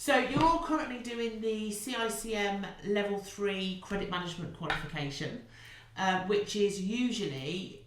So you're all currently doing the CICM Level 3 credit management qualification, which is usually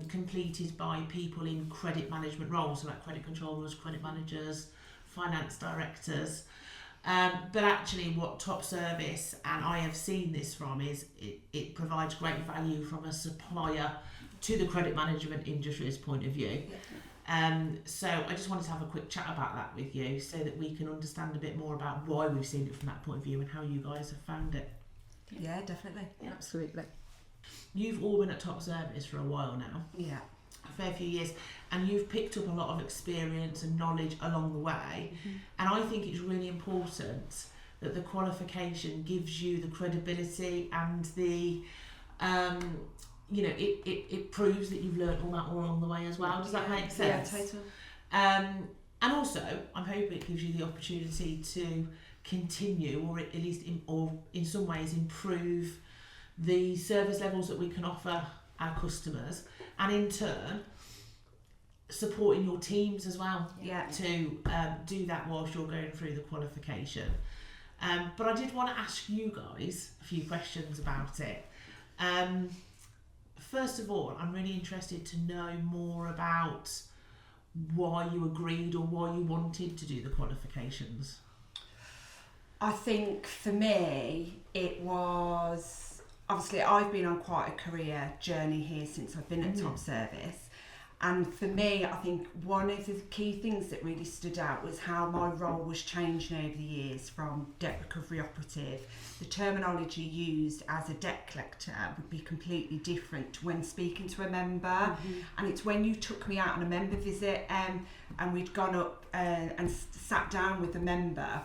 completed by people in credit management roles, so like credit controllers, credit managers, finance directors. But actually what Top Service, and I have seen this from, is it provides great value from a supplier to the credit management industry's point of view. So I just wanted to have a quick chat about that with you so that we can understand a bit more about why we've seen it from that point of view and how you guys have found it. Yeah, definitely. Yeah. Absolutely. You've all been at Top Service for a while now. Yeah. A fair few years, and you've picked up a lot of experience and knowledge along the way. And I think it's really important that the qualification gives you the credibility and the it proves that you've learned all that all along the way as well. Does that make sense? Yeah, total. And also, I'm hoping it gives you the opportunity to continue, or at least in some ways improve the service levels that we can offer our customers, and in turn supporting your teams as well to do that whilst you're going through the qualification. But I did want to ask you guys a few questions about it. First of all, I'm really interested to know more about why you agreed or why you wanted to do the qualifications. I think for me, it was, obviously I've been on quite a career journey here since I've been at Top Service. And for me, I think one of the key things that really stood out was how my role was changing over the years from debt recovery operative. The terminology used as a debt collector would be completely different when speaking to a member. And it's when you took me out on a member visit and we'd gone up and sat down with the member,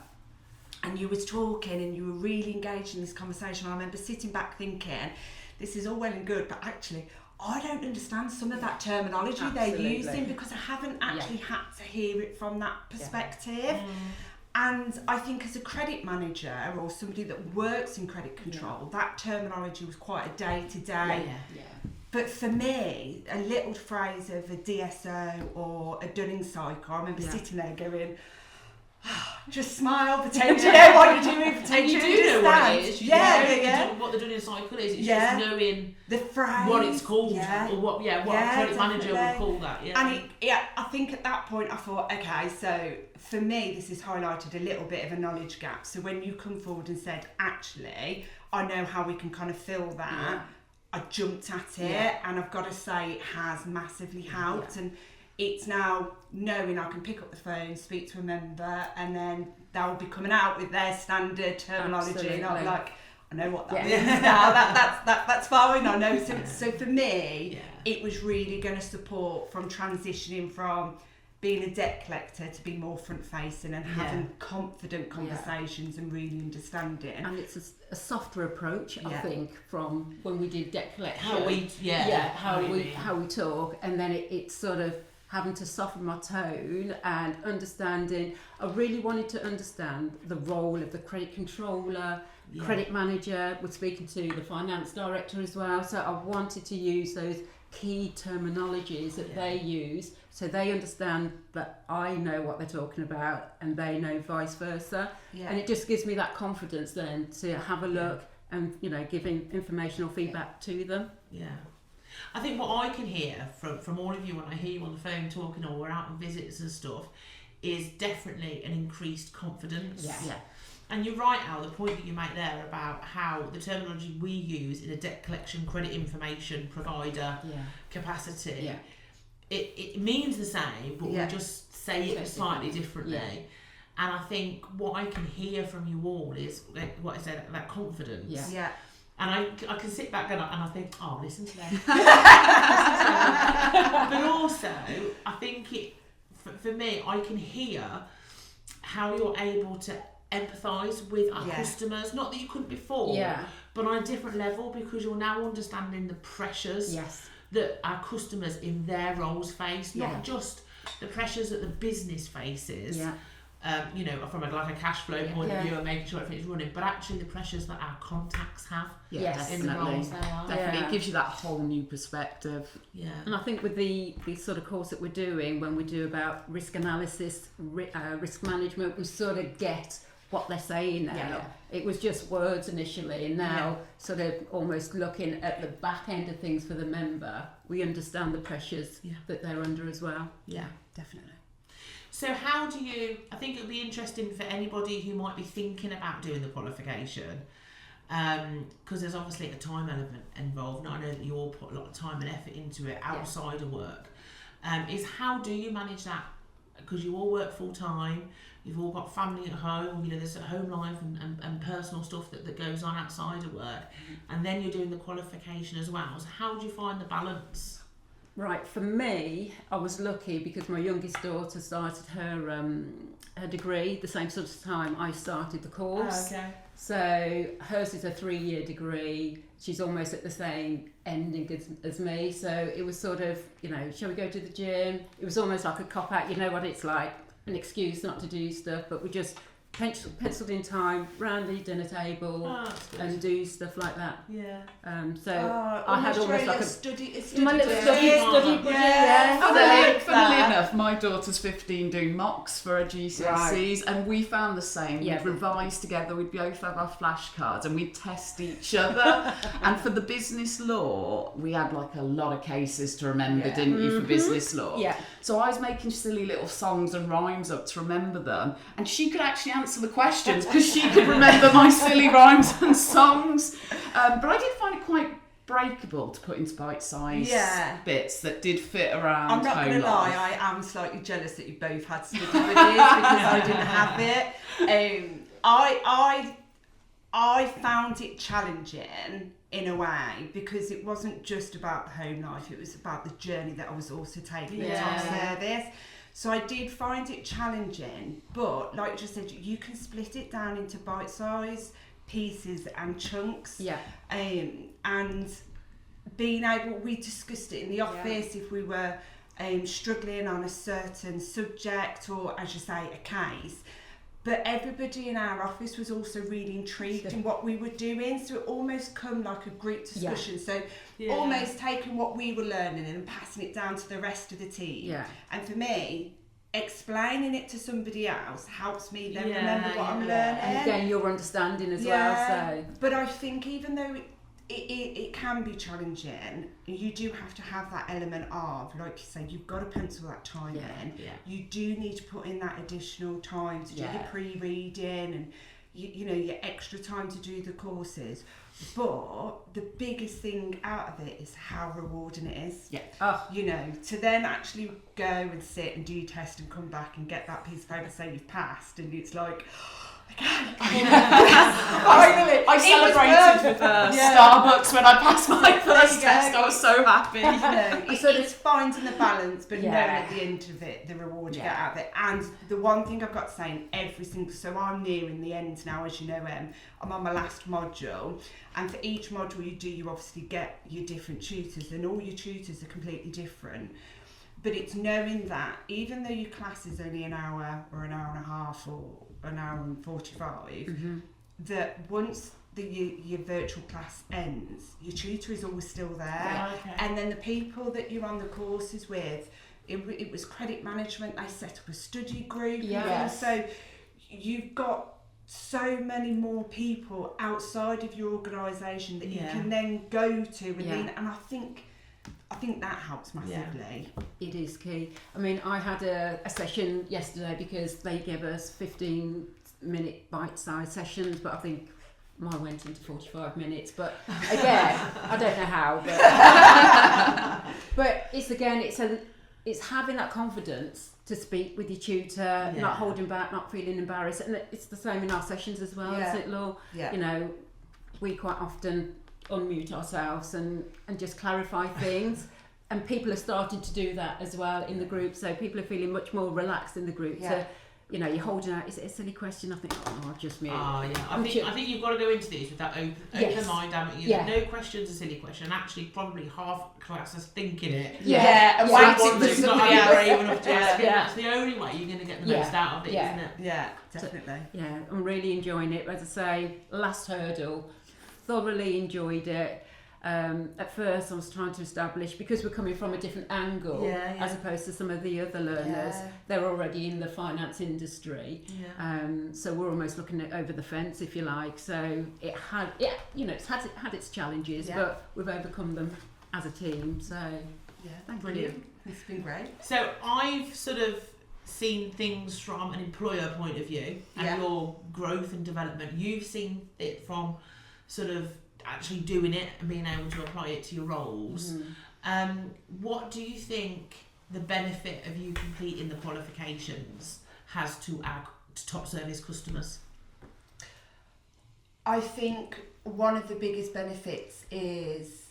and you was talking and you were really engaged in this conversation. I remember sitting back thinking, this is all well and good, but actually I don't understand some of that terminology they're using because I haven't actually had to hear it from that perspective. And I think as a credit manager or somebody that works in credit control, that terminology was quite a day-to-day. But for me, a little phrase of a DSO or a Dunning cycle, I remember sitting there going, just smile, pretend you know what you're doing, pretend you you do know what it is. What the Dunning cycle is. It's just knowing the phrase, what it's called, or what a credit manager would call that. And I think at that point I thought, okay, so for me this has highlighted a little bit of a knowledge gap. So when you come forward and said, actually, I know how we can kind of fill that, I jumped at it, and I've got to say it has massively helped. And it's now knowing I can pick up the phone, speak to a member, and then they'll be coming out with their standard terminology, and I'm like, I know what that means now. That's fine. I know. So for me, it was really going to support from transitioning from being a debt collector to be more front facing and having confident conversations and really understanding. And it's a softer approach, I think, from when we did debt collection. How we talk, and then it's sort of having to soften my tone and understanding. I really wanted to understand the role of the credit controller, credit manager. We're speaking to the finance director as well. So I wanted to use those key terminologies that they use so they understand that I know what they're talking about and they know vice versa. And it just gives me that confidence then to have a look and, giving informational feedback to them. I think what I can hear from all of you when I hear you on the phone talking or we're out on visits and stuff is definitely an increased confidence. And you're right, Al, the point that you make there about how the terminology we use in a debt collection credit information provider capacity, it means the same, but we just say it slightly differently. And I think what I can hear from you all is, like what I said, that confidence. And I can sit back and I think, oh, listen to them. But also, I think for me, I can hear how you're able to empathise with our customers. Not that you couldn't before, but on a different level, because you're now understanding the pressures that our customers in their roles face, not just the pressures that the business faces. from a cash flow point of view and making sure everything's running, but actually the pressures that our contacts have in the roles they are. Definitely, it gives you that whole new perspective. Yeah. And I think with the sort of course that we're doing, when we do about risk analysis, risk management, we sort of get what they're saying now. Yeah. It was just words initially, and now sort of almost looking at the back end of things for the member, we understand the pressures that they're under as well. Yeah, definitely. So how do you, I think it'll be interesting for anybody who might be thinking about doing the qualification, because there's obviously a time element involved, and I know that you all put a lot of time and effort into it outside of work, is how do you manage that? Because you all work full time, you've all got family at home, there's a home life and personal stuff that goes on outside of work, and then you're doing the qualification as well. So how do you find the balance? Right, for me, I was lucky because my youngest daughter started her degree the same sort of time I started the course. Oh, okay. So hers is a 3-year degree. She's almost at the same ending as me. So it was sort of, shall we go to the gym? It was almost like a cop-out. You know what it's like, an excuse not to do stuff, but we just penciled in time round the dinner table and do stuff like that. Yeah. So I had almost like a study buddy. Funnily enough, my daughter's 15 doing mocks for her GCSEs, and we found the same. We'd revise together. We'd both have our flashcards, and we'd test each other. And for the business law, we had like a lot of cases to remember, didn't you? For business law. Yeah. So I was making silly little songs and rhymes up to remember them, and she could actually answer the questions because she could remember my silly rhymes and songs. But I did find it quite breakable to put into bite-sized bits that did fit around. I'm not going to lie, I am slightly jealous that you both had study buddies because I didn't have it. I found it challenging in a way because it wasn't just about the home life, it was about the journey that I was also taking in top service. So I did find it challenging, but like you just said, you can split it down into bite-sized pieces and chunks. Yeah. And being able, we discussed it in the office if we were struggling on a certain subject or, as you say, a case. But everybody in our office was also really intrigued in what we were doing, so it almost come like a group discussion. So almost taking what we were learning and passing it down to the rest of the team. Yeah. And for me, explaining it to somebody else helps me then remember what I'm learning. And again, your understanding as well. So. But I think even though it can be challenging, you do have to have that element of, like you say, you've got to pencil that time in. Yeah. You do need to put in that additional time to do your pre-reading and your extra time to do the courses. But the biggest thing out of it is how rewarding it is. Yeah. To then actually go and sit and do your test and come back and get that piece of paper, say you've passed, and it's like, I celebrated with Starbucks when I passed my first test. I was so happy. It's finding the balance, but knowing at the end of it the reward you get out of it. And the one thing I've got to say, so I'm nearing the end now, as you know, I'm on my last module, and for each module you do, you obviously get your different tutors, and all your tutors are completely different. But it's knowing that even though your class is only an hour or an hour and a half or an hour and 45, that once your virtual class ends, your tutor is always still there. And then the people that you're on the courses with, it was credit management, they set up a study group. So you've got so many more people outside of your organisation that you can then go to and I think that helps massively. It is key. I mean, I had a session yesterday because they gave us 15-minute bite-sized sessions, but I think mine went into 45 minutes. But again, I don't know how. But it's having that confidence to speak with your tutor, not holding back, not feeling embarrassed. And it's the same in our sessions as well, isn't it, Law? Yeah. We quite often unmute ourselves and just clarify things, and people are starting to do that as well in the group, so people are feeling much more relaxed in the group to you know, you're holding out, is it a silly question? I think, oh, just me. I think you've got to go into these with that open mind. No question's a silly question. Actually, probably half class is thinking it. And waiting for somebody else. Brave enough to ask it. That's the only way you're going to get the most out of it, isn't it? Yeah, definitely. So, I'm really enjoying it. As I say, last hurdle, thoroughly enjoyed it. At first I was trying to establish, because we're coming from a different angle as opposed to some of the other learners, they're already in the finance industry, so we're almost looking at over the fence, if you like. So it had, it's had its challenges, but we've overcome them as a team. So brilliant. It's been great. So I've sort of seen things from an employer point of view and your growth and development. You've seen it from sort of actually doing it and being able to apply it to your roles. What do you think the benefit of you completing the qualifications has to our top service customers? I think one of the biggest benefits is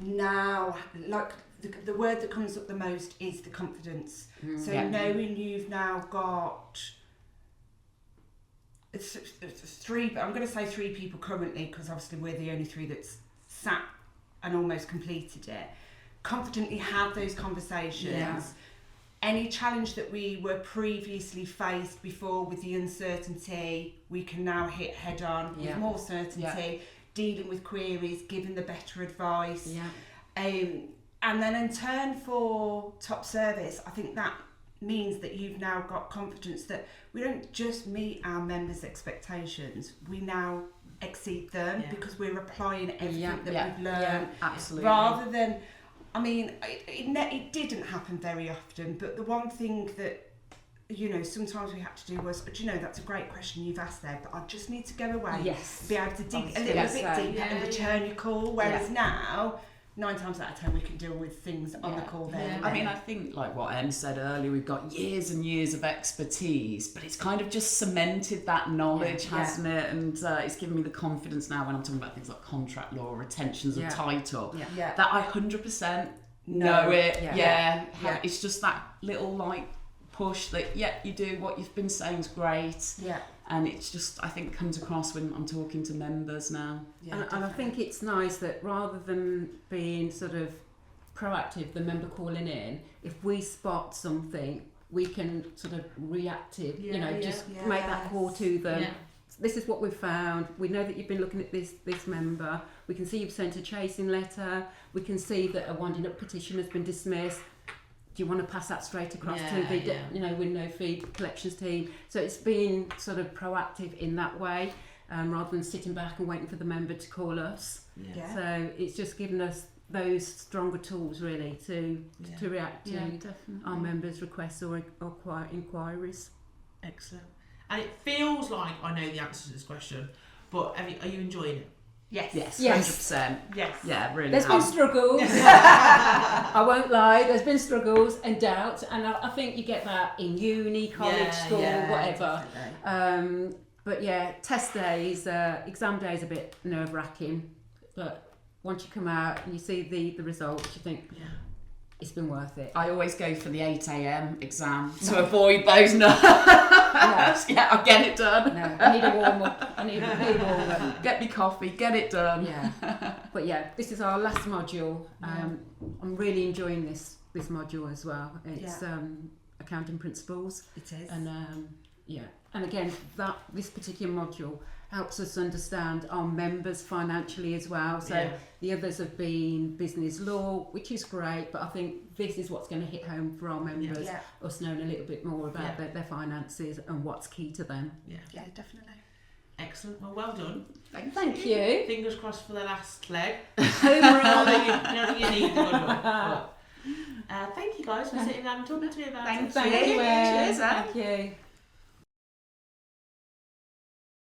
now, like the word that comes up the most is the confidence. So knowing you've now got three, I'm going to say 3 people currently, because obviously we're the only 3 that's sat and almost completed it, confidently have those conversations. Any challenge that we were previously faced before with the uncertainty, we can now hit head on with more certainty, dealing with queries, giving the better advice. And then in turn for top service, I think that means that you've now got confidence that we don't just meet our members' expectations, we now exceed them because we're applying everything that we've learned. Absolutely. Rather than, I mean, it didn't happen very often, but the one thing that, sometimes we had to do was, that's a great question you've asked there, but I just need to go away, be able to dig a little bit deeper and return your call, whereas now, 9 times out of 10 we can deal with things on the call there. I mean, I think like what Em said earlier, we've got years and years of expertise, but it's kind of just cemented that knowledge, hasn't it? And it's given me the confidence now when I'm talking about things like contract law, retentions of title, that I 100% know it. It's just that little like push that you do what you've been saying is great. And it's just, I think, comes across when I'm talking to members now. And I think it's nice that rather than being sort of proactive, the member calling in, if we spot something, we can sort of reactive, make that call to them. This is what we've found. We know that you've been looking at this member. We can see you've sent a chasing letter. We can see that a winding up petition has been dismissed. Do you want to pass that straight across to the window fee collections team? So it's being sort of proactive in that way, rather than sitting back and waiting for the member to call us. So it's just given us those stronger tools really to react to our members' requests or inquiries. Excellent. And it feels like I know the answer to this question, but are you enjoying it? Yes. 100%. Yes. Yeah, really. There's been struggles. I won't lie. There's been struggles and doubts, and I think you get that in uni, college, school, whatever. But test days, exam days, a bit nerve-wracking. But once you come out and you see the results, you think, it's been worth it. I always go for the 8 a.m. exam to avoid those nerves. I'll get it done. No, I need a warm-up. I need a warm-up. Get me coffee, get it done. But this is our last module. I'm really enjoying this module as well. It's accounting principles. It is. And and again, this particular module helps us understand our members financially as well. So the others have been business law, which is great, but I think this is what's going to hit home for our members, us knowing a little bit more about their finances and what's key to them. Yeah, definitely. Excellent. Well done. Thank you. Fingers crossed for the last leg. Home run. You need the good one. Thank you guys for sitting down and talking to me about it. Thank you. Cheers. Thank you.